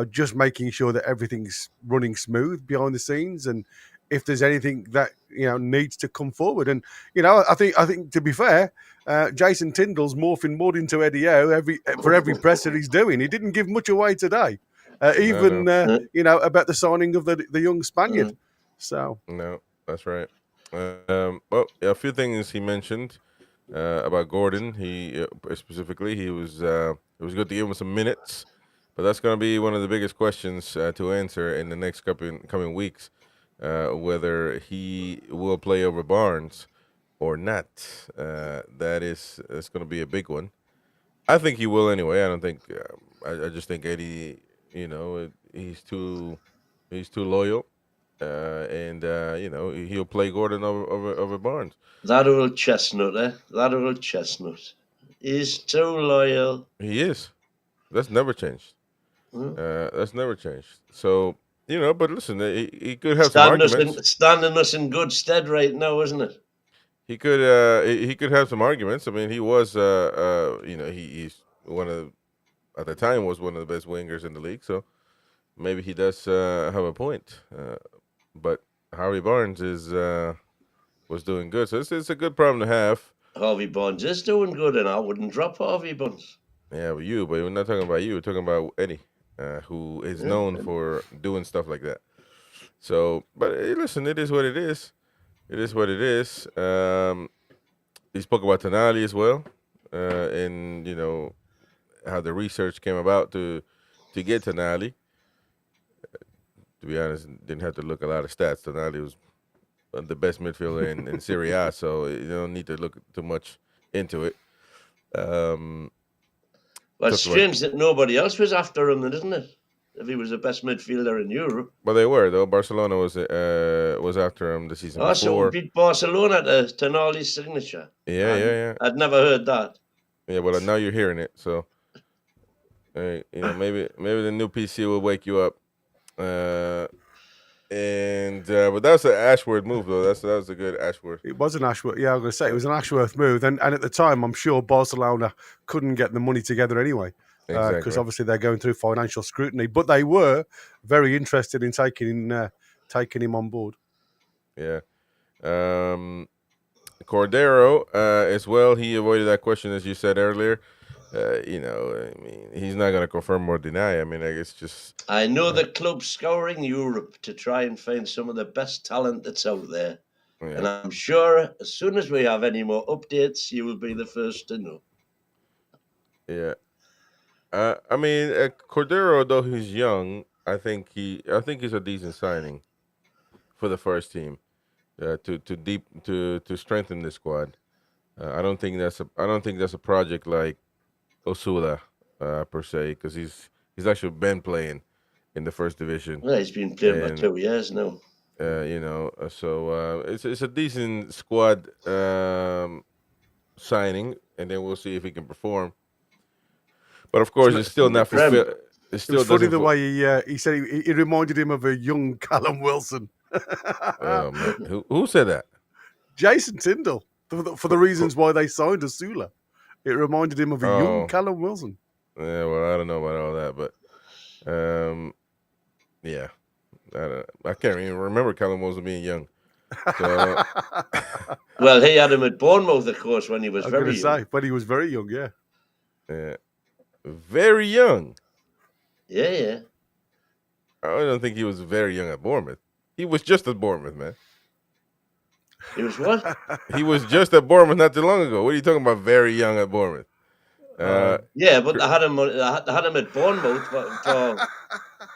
just making sure that everything's running smooth behind the scenes, and if there's anything that needs to come forward. And I think to be fair, Jason Tindall's morphing more into Eddie Howe for every presser he's doing. He didn't give much away today. About the signing of the young Spaniard. So no, that's right. Well, a few things he mentioned about Gordon. He specifically, it was good to give him some minutes, but that's going to be one of the biggest questions to answer in the next coming weeks, whether he will play over Barnes or not. That's going to be a big one. I think he will anyway. I don't think. I just think Eddie he's too loyal, and he'll play Gordon over Barnes. That old chestnut, That old chestnut. He's too loyal. He is. That's never changed. That's never changed. So but listen, he could have some arguments. Standing us in good stead right now, isn't it? He could have some arguments. I mean, he was he's one of at the time was one of the best wingers in the league. So maybe he does have a point. But Harvey Barnes was doing good. So it's a good problem to have. Harvey Barnes is doing good, and I wouldn't drop Harvey Barnes. Yeah, but we're not talking about you. We're talking about Eddie, who is known for doing stuff like that. So, but listen, it is what it is. It is what it is. He spoke about Tonali as well, and how the research came about to get Tonali. To be honest, didn't have to look a lot of stats. Tonali was the best midfielder in Serie A, so you don't need to look too much into it. Well, it's strange that nobody else was after him, then, isn't it? If he was the best midfielder in Europe. Well, they were, though. Barcelona was after him the season before. So we beat Barcelona to Tonali's signature. Yeah. I'd never heard that. Yeah, well, now you're hearing it, so maybe the new PC will wake you up. But that's an Ashworth move, though. That was a good Ashworth. It was an Ashworth. Yeah, I'm going to say it was an Ashworth move, and at the time, I'm sure Barcelona couldn't get the money together anyway, because obviously they're going through financial scrutiny. But they were very interested in taking him on board. Yeah, Cordero as well. He avoided that question, as you said earlier. I mean, he's not going to confirm or deny. I mean, it's just. I know the club's scouring Europe to try and find some of the best talent that's out there. Yeah. And I'm sure as soon as we have any more updates, you will be the first to know. Yeah. I mean, Cordero, though he's young, I think he's a decent signing for the first team to strengthen the squad. I don't think that's a project like Osula per se, because he's actually been playing in the first division. Well, he's been playing for 2 years now. So it's a decent squad signing, and then we'll see if he can perform. But of course, it's still not fulfilled. It was funny the way he said he reminded him of a young Callum Wilson. Oh, man. Who said that? Jason Tindall, for the reasons why they signed Osula. It reminded him of a young Callum Wilson. Yeah, well, I don't know about all that, but yeah, I can't even remember Callum Wilson being young. So, well, he had him at Bournemouth, of course, when he was very young. But he was very young, yeah. Yeah, very young. Yeah. I don't think he was very young at Bournemouth. He was just at Bournemouth, man. He was what? He was just at Bournemouth not too long ago. What are you talking about? Very young at Bournemouth. Yeah, but I had him at Bournemouth for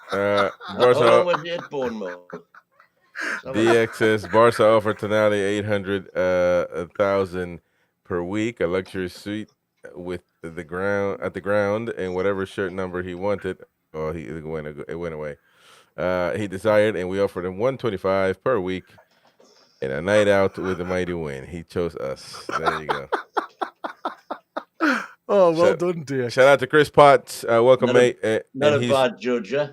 how long was he at Bournemouth? DXS Barca offered Tonali 800,000 per week, a luxury suite with the ground and whatever shirt number he wanted. Oh, it went away. He desired, and we offered him 125 per week and a night out with a mighty win. He chose us. There you go. Oh, well done, dear. Shout out to Chris Potts. Welcome, mate. Not a bad judge, yeah?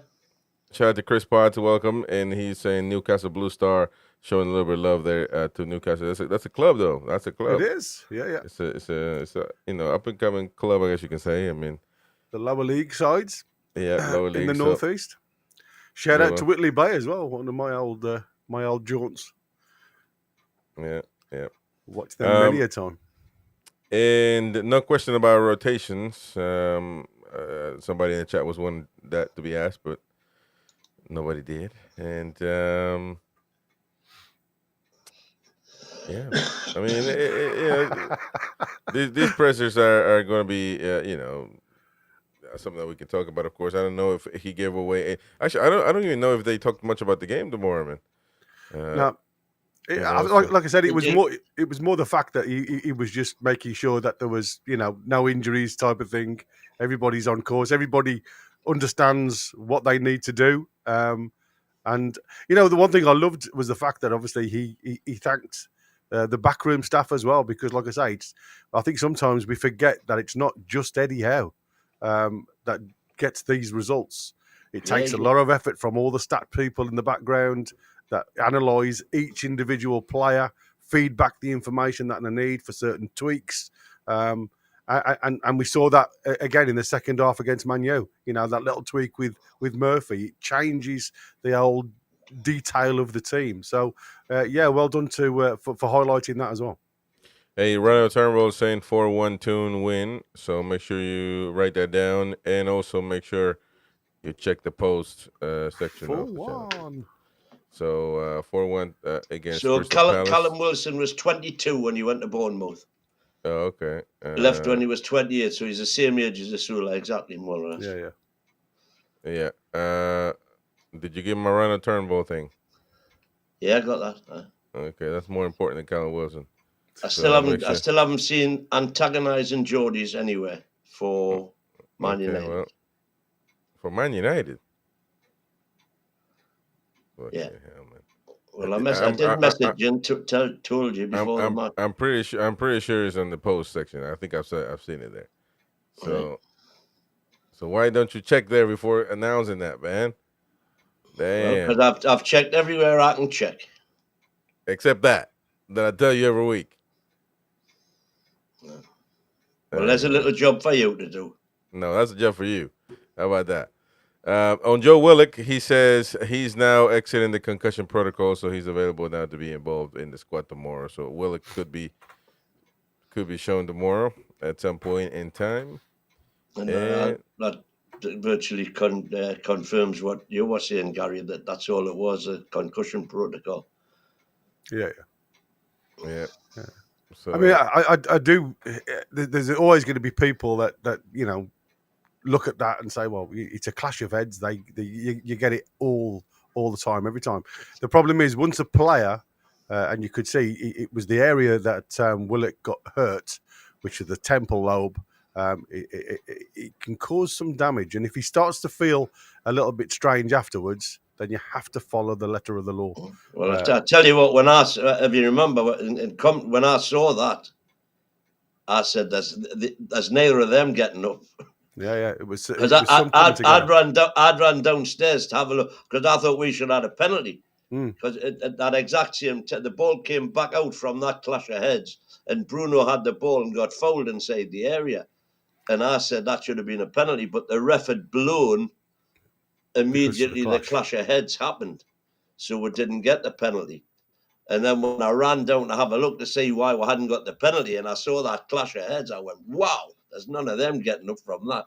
Shout out to Chris Potts. Welcome. And he's saying Newcastle Blue Star, showing a little bit of love there to Newcastle. That's a club, though. That's a club. It is. Yeah. It's a up and coming club, I guess you can say. I mean, the lower league sides. Yeah, lower league in the northeast. Shout out to Whitley Bay as well. One of my old jaunts. Yeah. Watched them many a time. And no question about rotations. Somebody in the chat was wanting that to be asked, but nobody did. And yeah, I mean, these pressures are going to be, something that we can talk about. Of course, I don't know if he gave away. Actually, I don't even know if they talked much about the game tomorrow, man. No. Like I said, it was more the fact that he was just making sure that there was no injuries type of thing. Everybody's on course. Everybody understands what they need to do. And the one thing I loved was the fact that obviously he thanked the backroom staff as well, because, like I say, I think sometimes we forget that it's not just Eddie Howe that gets these results. It takes a lot of effort from all the stat people in the background that analyse each individual player, feedback the information that they need for certain tweaks. And we saw that again in the second half against Man U. That little tweak with Murphy, it changes the old detail of the team. So, well done for highlighting that as well. Hey, Ronald Turnbull is saying 4-1 Toon win. So make sure you write that down, and also make sure you check the post section of the channel. So 4-1 against Crystal Palace. Callum Wilson was 22 when he went to Bournemouth. Oh, okay. Left when he was 28, so he's the same age as Asula, exactly, more or less. Yeah. Did you give him a Ronald Turnbull thing? Yeah, I got that. Okay, that's more important than Callum Wilson. I still haven't seen antagonising Geordies anywhere for Man United. Well, for Man United. Yeah. Well, I did message you and told you before the match. I'm pretty sure it's on the post section. I think I've seen it there. So, so why don't you check there before announcing that, man? Damn. Because I've checked everywhere I can check. Except that I tell you every week. Well, there's a little job for you to do. No, that's a job for you. How about that? On Joe Willock, he says he's now exiting the concussion protocol, so he's available now to be involved in the squad tomorrow. So Willock could be shown tomorrow at some point in time. And that virtually confirms what you were saying, Gary, that's all it was, a concussion protocol. Yeah. So, I mean, I do. There's always going to be people that look at that and say, well, it's a clash of heads. You get it all the time, every time. The problem is once a player, and you could see it was the area that Willock got hurt, which is the temple lobe. It can cause some damage, and if he starts to feel a little bit strange afterwards, then you have to follow the letter of the law. Well, I tell you what, if you remember, when I saw that, I said, "There's neither of them getting up." Yeah, it was. Because I'd run downstairs to have a look because I thought we should have a penalty. Because at that exact same time, the ball came back out from that clash of heads, and Bruno had the ball and got fouled inside the area, and I said that should have been a penalty, but the ref had blown. Immediately the clash of heads happened, so we didn't get the penalty. And then when I ran down to have a look to see why we hadn't got the penalty, and I saw that clash of heads, I went, "Wow, there's none of them getting up from that."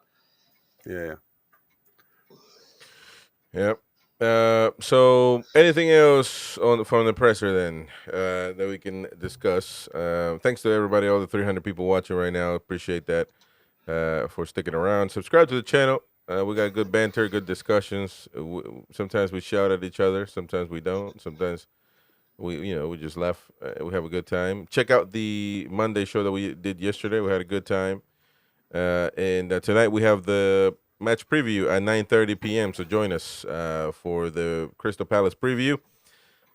Yep. So anything else from the presser then that we can discuss? Thanks to everybody, all the 300 people watching right now. Appreciate that for sticking around. Subscribe to the channel. We got good banter, good discussions. Sometimes we shout at each other. Sometimes we don't. Sometimes we just laugh. We have a good time. Check out the Monday show that we did yesterday. We had a good time. And tonight we have the match preview at 9:30 p.m. So join us for the Crystal Palace preview.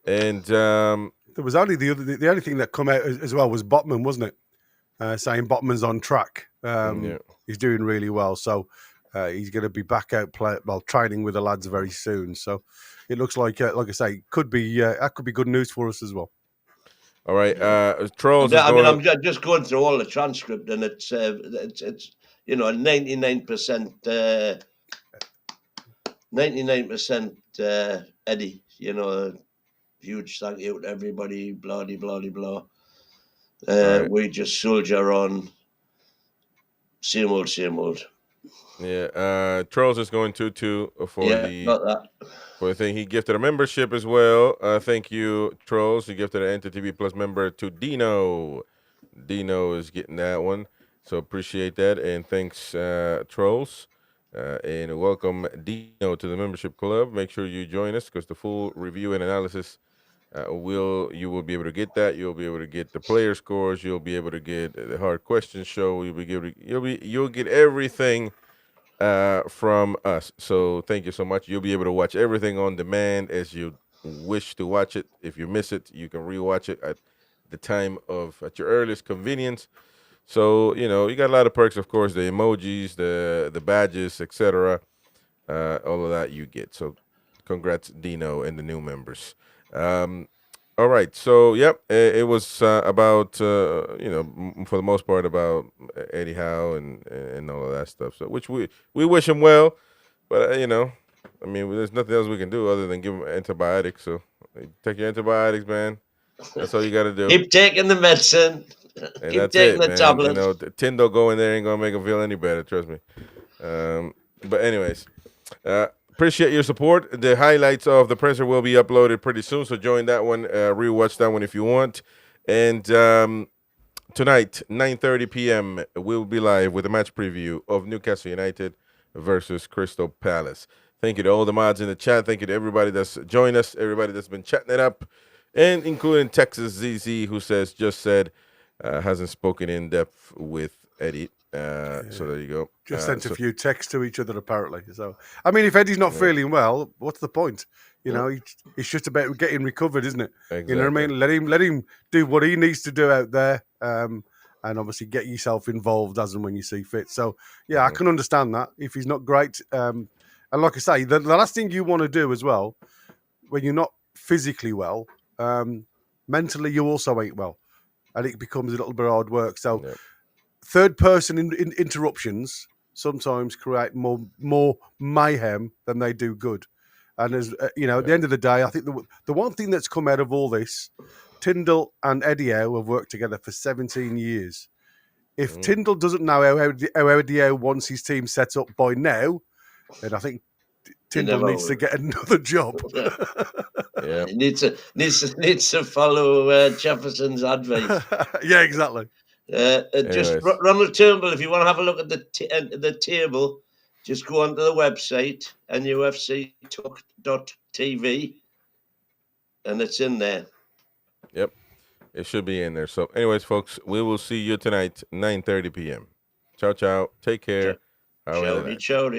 And there was only the only thing that come out as well was Botman, wasn't it? Saying Botman's on track. He's doing really well. So. He's going to be back out training with the lads very soon. So it looks like I say, could be good news for us as well. All right, Trolls. I'm just going through all the transcript, and it's 99% Eddie. Huge thank you to everybody. Blah blah blah blah. Right. We just soldier on. Same old. Yeah, Trolls is going to for the thing. He gifted a membership as well. Thank you, Trolls. He gifted an NTTV Plus member to Dino. Dino is getting that one, so appreciate that, and thanks, Trolls, and welcome Dino to the membership club. Make sure you join us because the full review and analysis you will be able to get that. You'll be able to get the player scores. You'll be able to get the hard question show. You'll get everything from us. So thank you so much. You'll be able to watch everything on demand as you wish to watch it. If you miss it, you can rewatch it at your earliest convenience. So, you got a lot of perks, of course, the emojis, the badges, etc. All of that you get. So congrats, Dino, and the new members. All right. So, yep, it was about, for the most part, about Eddie Howe and all of that stuff. So, which we wish him well. But, there's nothing else we can do other than give him antibiotics. So, take your antibiotics, man. That's all you got to do. Keep taking the medicine. And Keep that's taking it, the man. tablets. Tindall going there ain't going to make him feel any better. Trust me. But anyways, appreciate your support. The highlights of the presser will be uploaded pretty soon, so join that one, rewatch that one if you want. And tonight, 9:30 p.m., we'll be live with a match preview of Newcastle United versus Crystal Palace. Thank you to all the mods in the chat. Thank you to everybody that's joined us, everybody that's been chatting it up, and including Texas ZZ, who hasn't spoken in depth with Eddie. So there you go. Just sent a few texts to each other, apparently. So, if Eddie's not feeling well, what's the point? It's just about getting recovered, isn't it? Exactly. You know what I mean? Let him do what he needs to do out there, and obviously get yourself involved as and when you see fit. So, I can understand that if he's not great. And like I say, the last thing you want to do as well, when you're not physically well, mentally you also ain't well, and it becomes a little bit hard work. So. Yep. Third person interruptions sometimes create more mayhem than they do good. And as at the end of the day, I think the one thing that's come out of all this, Tindall and Eddie Howe have worked together for 17 years. If Tindall doesn't know how Eddie Howe wants his team set up by now, then I think Tindall needs to get another job. Yeah, he needs to follow Jefferson's advice. Yeah, exactly. Just Ronald Turnbull, if you want to have a look at the table, just go onto the website, NUFC.TV, and it's in there. Yep, it should be in there. So anyways, folks, we will see you tonight, 9:30 p.m. Ciao, ciao. Take care. Ciao.